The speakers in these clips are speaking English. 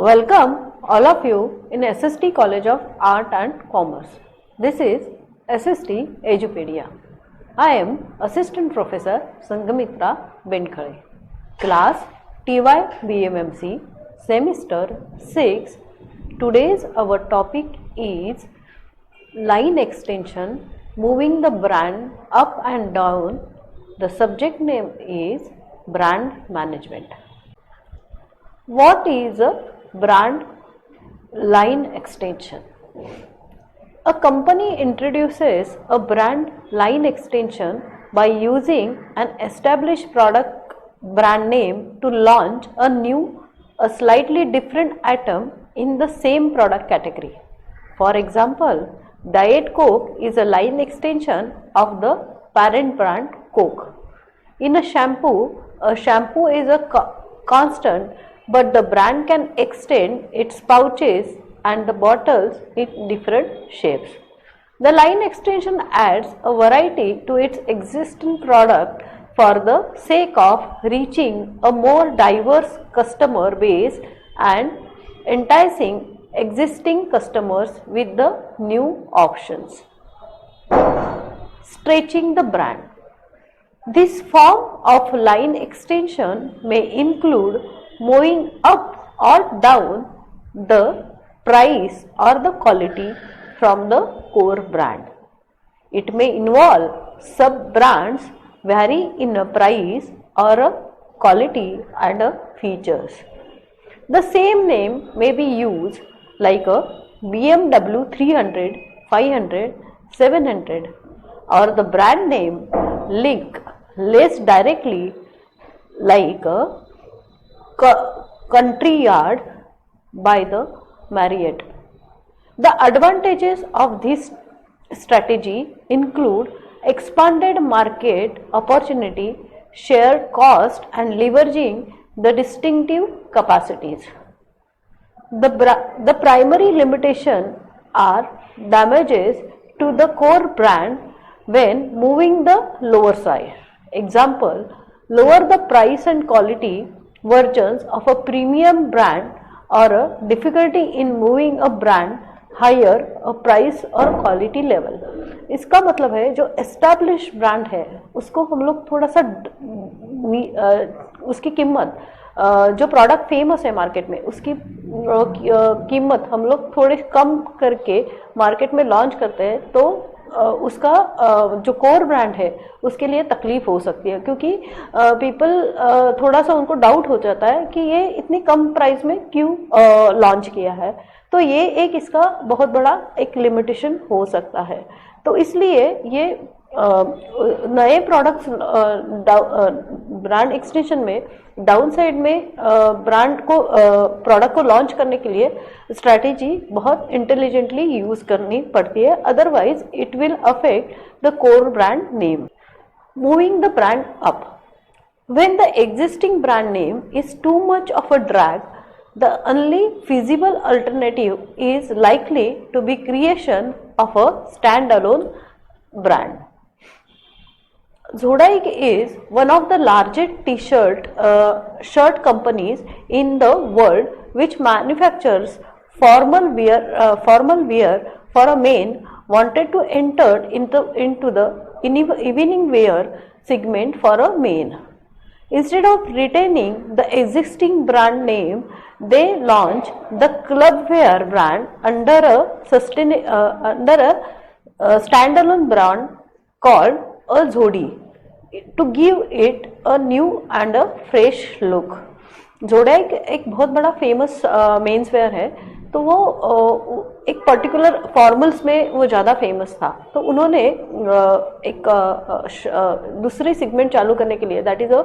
Welcome all of you in SST College of Art and Commerce. This is SST Edupedia. I am Assistant Professor Sangamitra Benkhale. Class TY BMMC Semester 6. Today's our topic is line extension, moving the brand up and down. The subject name is brand management. What is a brand line extension? A company introduces a brand line extension by using an established product brand name to launch a slightly different item in the same product category. For example, Diet Coke is a line extension of the parent brand Coke. In a shampoo is a constant, but the brand can extend its pouches and the bottles in different shapes. The line extension adds a variety to its existing product for the sake of reaching a more diverse customer base and enticing existing customers with the new options. Stretching the brand. This form of line extension may include moving up or down the price or the quality from the core brand. It may involve sub-brands vary in a price or a quality and a features. The same name may be used like a BMW 300, 500, 700 or the brand name link less directly like a Country Yard by the Marriott. The advantages of this strategy include expanded market opportunity, shared cost and leveraging the distinctive capacities. The primary limitation are damages to the core brand when moving the lower side. Example, lower the price and quality versions of a premium brand or a difficulty in moving a brand higher a price और quality level. इसका मतलब है जो establish brand है उसको हम लोग थोड़ा सा उसकी कीमत जो प्रोडक्ट फेमस है मार्केट में उसकी कीमत हम लोग थोड़े कम करके मार्केट में लॉन्च करते हैं तो उसका जो कोर ब्रांड है उसके लिए तकलीफ हो सकती है क्योंकि पीपल थोड़ा सा उनको डाउट हो जाता है कि ये इतनी कम प्राइस में क्यों लॉन्च किया है. तो ये एक इसका बहुत बड़ा एक लिमिटेशन हो सकता है. तो इसलिए ये नए प्रोडक्ट्स ब्रांड एक्सटेंशन में डाउन साइड में प्रोडक्ट को लॉन्च करने के लिए स्ट्रैटेजी बहुत इंटेलिजेंटली यूज करनी पड़ती है. Otherwise it will affect the core brand name. Moving the brand up. When the existing brand name is too much of a drag, the only feasible alternative is likely to be creation of a standalone brand. Zodaic is one of the largest shirt companies in the world which manufactures formal wear for a man wanted to enter into the evening wear segment for a man. Instead of retaining the existing brand name, they launch the clubwear brand under a standalone brand called a Zodi to give it a new and a fresh look. Zodiac एक बहुत बड़ा famous men's wear है तो वो एक particular formals में वो ज़्यादा फेमस था. तो उन्होंने एक दूसरी सेगमेंट चालू करने के लिए that is a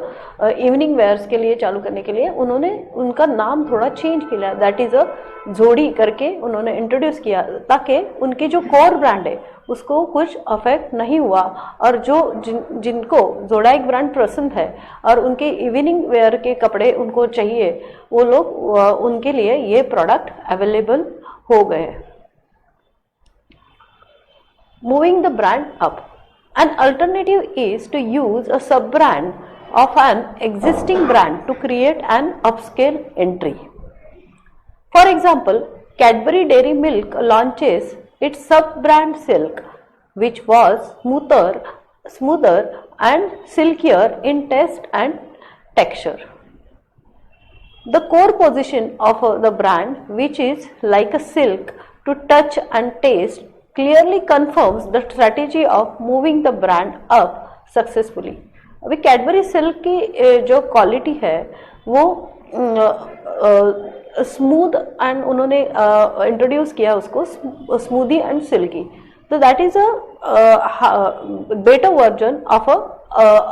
evening wears के लिए चालू करने के लिए उन्होंने उनका नाम थोड़ा चेंज किया दैट इज़ अ जोड़ी करके उन्होंने इंट्रोड्यूस किया ताकि उनकी जो कोर ब्रांड है उसको कुछ अफेक्ट नहीं हुआ और जिनको जोडाइक ब्रांड पसंद है और उनके इवनिंग वेयर के कपड़े उनको चाहिए वो लोग उनके लिए ये प्रोडक्ट अवेलेबल हो गए. Moving the brand up. An alternative is to use a sub-brand of an existing brand to create an upscale entry. For example, Cadbury Dairy Milk launches its sub-brand Silk, which was smoother and silkier in taste and texture. The core position of the brand, which is like a silk to touch and taste, clearly confirms the strategy of moving the brand up successfully. अभी Cadbury silk की जो quality है वो smooth and उन्होंने introduce किया उसको smoothie and silkie, तो that is a better version of a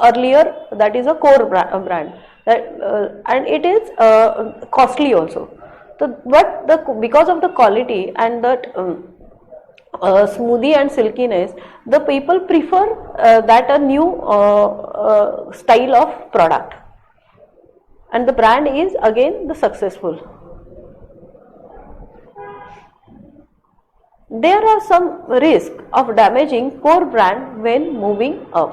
earlier that is a core brand and it is costly also. So but because of the quality and that smoothie and silkiness, the people prefer that a new style of product, and the brand is again the successful. There are some risk of damaging core brand when moving up.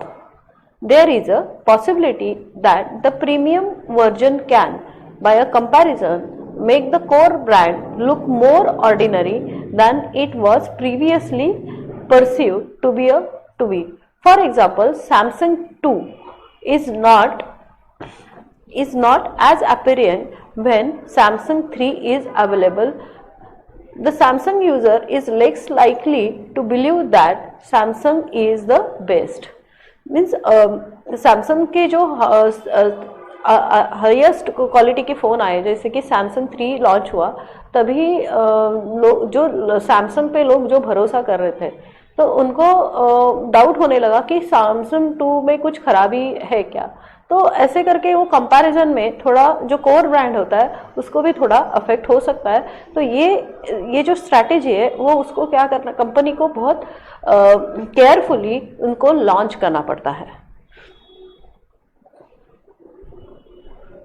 There is a possibility that the premium version can, by a comparison, make the core brand look more ordinary than it was previously perceived to be. For example, Samsung 2 is not as apparent when Samsung 3 is available. The Samsung user is less likely to believe that Samsung is the best. Means Samsung के जो highest quality के phone आए, जैसे कि Samsung 3 launch हुआ, तभी जो Samsung पे लोग जो भरोसा कर रहे थे, तो उनको डाउट होने लगा कि सैमसंग 2 में कुछ खराबी है क्या। तो ऐसे करके वो कंपैरिजन में थोड़ा जो कोर ब्रांड होता है उसको भी थोड़ा अफेक्ट हो सकता है। तो ये जो स्ट्रैटेजी है वो उसको क्या करना, कंपनी को बहुत केयरफुली उनको लॉन्च करना पड़ता है।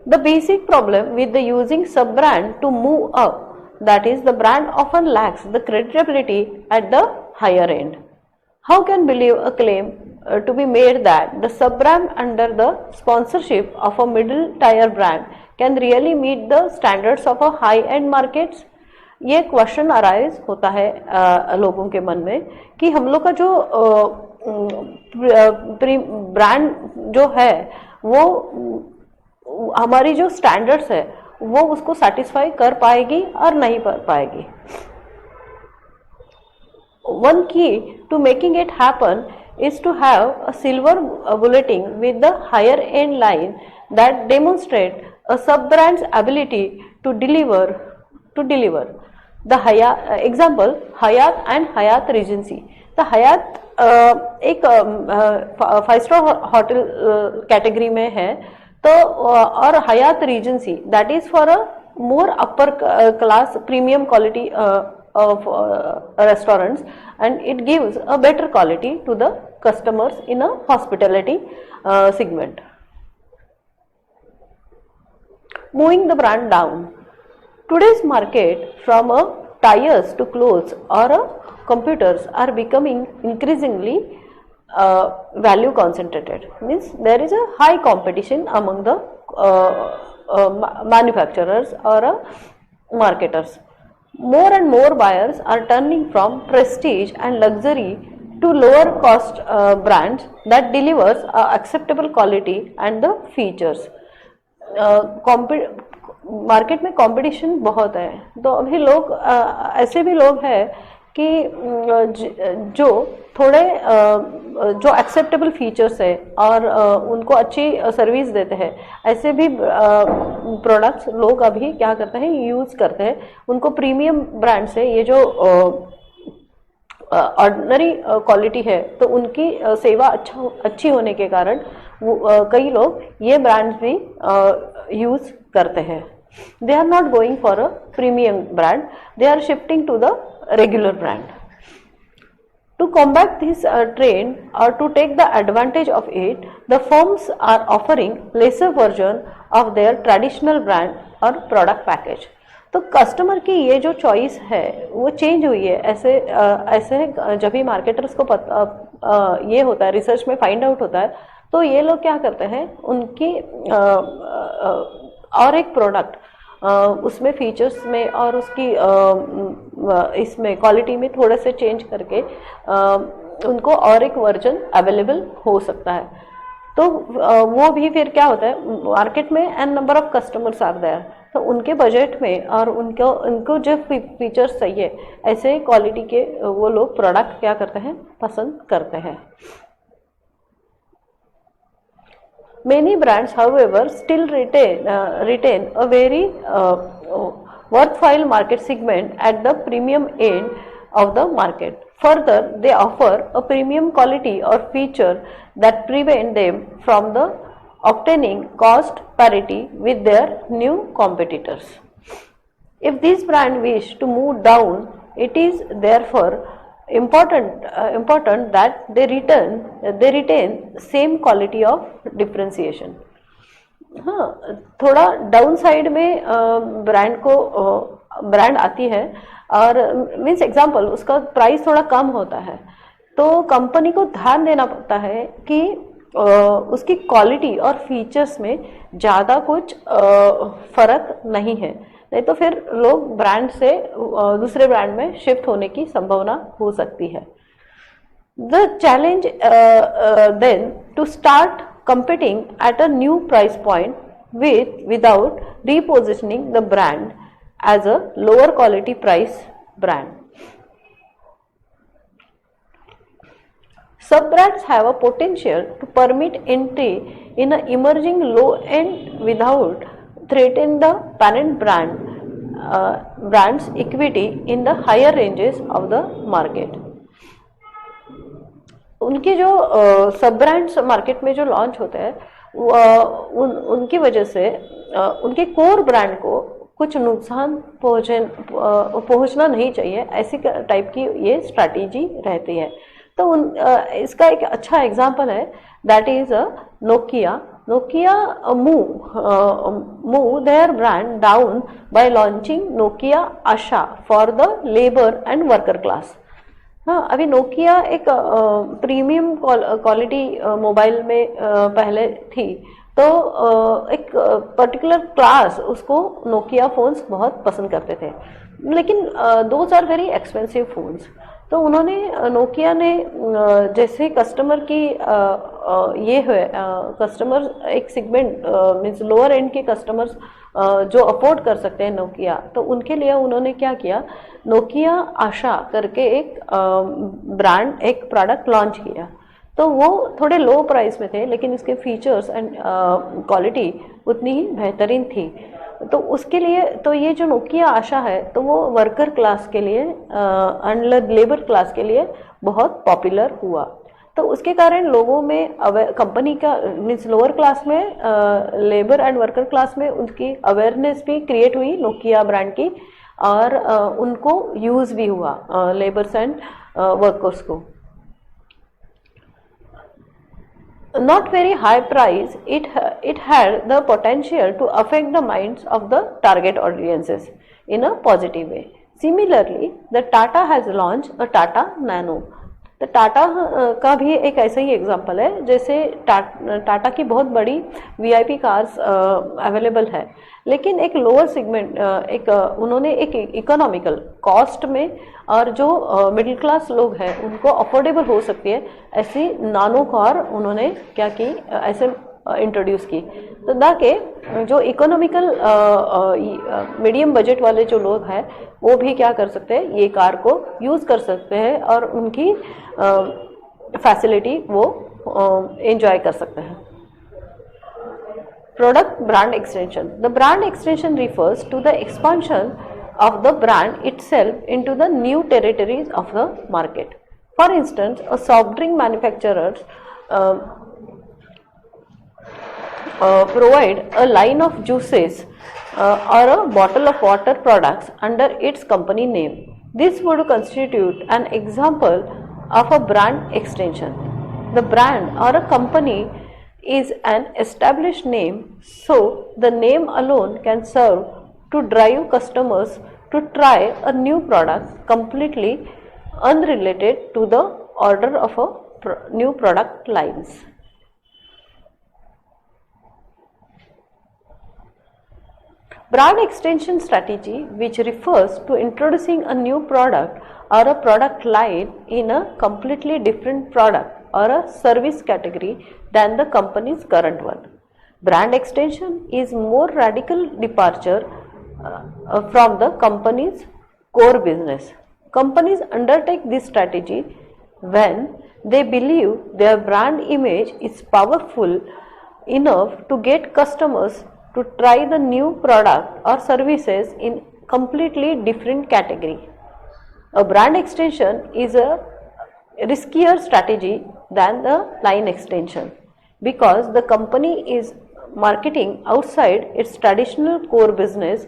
The basic problem with the using sub brand to move up, that is the brand often lacks the credibility at the higher end. How can believe a claim to be made that the sub-brand under the sponsorship of a middle tier brand can really meet the standards of a high-end markets? ये question arise होता है लोगों के मन में कि हम लोग का जो ब्रांड जो है वो हमारी जो स्टैंडर्ड्स है वो उसको सेटिस्फाई कर पाएगी और नहीं कर पाएगी। One key to making it happen is to have a silver bulletin with the higher end line that demonstrate a sub-brand's ability to deliver. The example Hyatt and Hyatt Regency. The Hyatt एक 5-star hotel category में है, तो और Hyatt Regency that is for a more upper class premium quality of restaurants, and it gives a better quality to the customers in a hospitality segment. Moving the brand down. Today's market from tires to clothes or computers are becoming increasingly value concentrated. Means there is a high competition among the manufacturers or marketers. More and more buyers are turning from prestige and luxury to lower cost brands that delivers acceptable quality and the features. Market में competition बहुत है, तो अभी लोग ऐसे भी लोग हैं कि जो थोड़े जो एक्सेप्टेबल फीचर्स है और उनको अच्छी सर्विस देते हैं, ऐसे भी प्रोडक्ट्स लोग अभी क्या करते हैं, यूज़ करते हैं। उनको प्रीमियम ब्रांड से ये जो ऑर्डिनरी क्वालिटी है, तो उनकी सेवा अच्छी होने के कारण कई लोग ये ब्रांड्स भी यूज़ करते हैं। They are not going for a premium brand, they are shifting to the regular brand. To combat this trend or to take the advantage of it, the firms are offering lesser version of their traditional brand or product package. तो customer की ये जो choice है वो change हुई है। ऐसे जब भी मार्केटर्स को ये होता है, रिसर्च में फाइंड आउट होता है, तो ये लोग क्या करते हैं, उनकी और एक प्रोडक्ट उसमें फीचर्स में और उसकी इसमें क्वालिटी में थोड़े से चेंज करके उनको और एक वर्जन अवेलेबल हो सकता है। तो वो भी फिर क्या होता है, मार्केट में an number of customers are there, तो उनके बजट में और उनको जो फीचर्स चाहिए ऐसे क्वालिटी के वो लोग प्रोडक्ट क्या करते हैं, पसंद करते हैं। Many brands, however, still retain a very worthwhile market segment at the premium end of the market. Further, they offer a premium quality or feature that prevent them from the obtaining cost parity with their new competitors. If these brands wish to move down, it is therefore important that they retain same quality of differentiation. हाँ, थोड़ा down side में brand आती है और means example उसका price थोड़ा कम होता है, तो कंपनी को ध्यान देना पड़ता है कि उसकी क्वालिटी और फीचर्स में ज़्यादा कुछ फर्क नहीं है, नहीं तो फिर लोग ब्रांड से दूसरे ब्रांड में शिफ्ट होने की संभावना हो सकती है। The challenge then to start competing at a new price point without repositioning the brand as a lower quality price brand. Sub-brands have a potential to permit entry in an emerging low end without threatening the parent brand's equity in the higher ranges of the market. उनके जो सब brands market में जो launch होते हैं उनकी वजह से उनके कोर ब्रांड को कुछ नुकसान पहुंचना नहीं चाहिए, ऐसी टाइप की ये स्ट्रैटेजी रहती है। तो इसका एक अच्छा एग्जांपल है, that is Nokia move their brand down by launching Nokia Asha for the labor and worker class. हाँ, अभी नोकिया एक प्रीमियम क्वालिटी मोबाइल में पहले थी, तो एक पर्टिकुलर क्लास उसको नोकिया फ़ोन्स बहुत पसंद करते थे, लेकिन those are very expensive phones. तो उन्होंने नोकिया ने जैसे कस्टमर की ये है कस्टमर एक सेगमेंट मीन्स लोअर एंड के कस्टमर्स जो अफोर्ड कर सकते हैं नोकिया, तो उनके लिए उन्होंने क्या किया, नोकिया आशा करके एक ब्रांड एक प्रोडक्ट लॉन्च किया। तो वो थोड़े लो प्राइस में थे, लेकिन इसके फीचर्स एंड क्वालिटी उतनी ही बेहतरीन थी। तो उसके लिए तो ये जो नोकिया आशा है, तो वो वर्कर क्लास के लिए एंड लेबर क्लास के लिए बहुत पॉपुलर हुआ। तो उसके कारण लोगों में कंपनी का मीन्स लोअर क्लास में लेबर एंड वर्कर क्लास में उनकी अवेयरनेस भी क्रिएट हुई नोकिया ब्रांड की, और उनको यूज़ भी हुआ लेबर्स एंड वर्कर्स को। Not very high price, it had the potential to affect the minds of the target audiences in a positive way. Similarly, the Tata has launched a Tata Nano. तो टाटा का भी एक ऐसा ही example है, जैसे टाटा की बहुत बड़ी वीआईपी कार्स अवेलेबल है, लेकिन एक लोअर सेगमेंट एक उन्होंने एक इकोनॉमिकल कॉस्ट में और जो मिडिल क्लास लोग हैं उनको अफोर्डेबल हो सकती है ऐसी नानो कार उन्होंने क्या की ऐसे इंट्रोड्यूस की, तो ताकि जो इकोनॉमिकल मीडियम बजट वाले जो लोग हैं वो भी क्या कर सकते हैं, ये कार को यूज़ कर सकते हैं और उनकी फैसिलिटी वो एंजॉय कर सकते हैं। Product brand extension. The brand extension refers to the expansion of the brand itself into the new territories of the market. For instance, a soft drink manufacturers provide a line of juices or a bottle of water products under its company name. This would constitute an example of a brand extension. The brand or a company is an established name, so the name alone can serve to drive customers to try a new product completely unrelated to the order of a new product lines. Brand extension strategy, which refers to introducing a new product or a product line in a completely different product or a service category than the company's current one. Brand extension is more radical departure from the company's core business. Companies undertake this strategy when they believe their brand image is powerful enough to get customers to try the new product or services in completely different category. A brand extension is a riskier strategy than the line extension because the company is marketing outside its traditional core business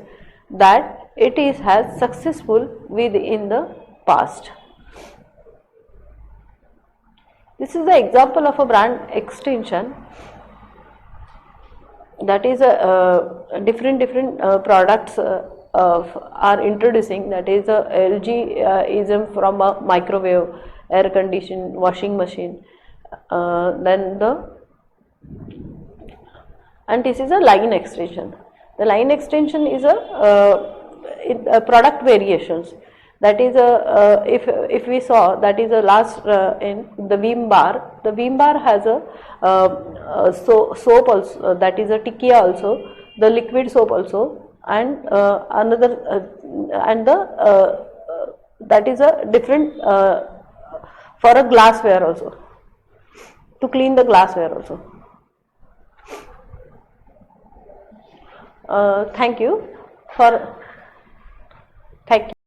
that it is has successful with in the past. This is the example of a brand extension, that is a different products are introducing, that is a LG is from a microwave, air conditioned washing machine, then the and this is a line extension. The line extension is a product variations. That is a if we saw, that is a last in the Vim bar. The Vim bar has a soap also, that is a Tikia also, the liquid soap also, and another and the that is a different for a glassware also, to clean the glassware also. Thank you for thank you.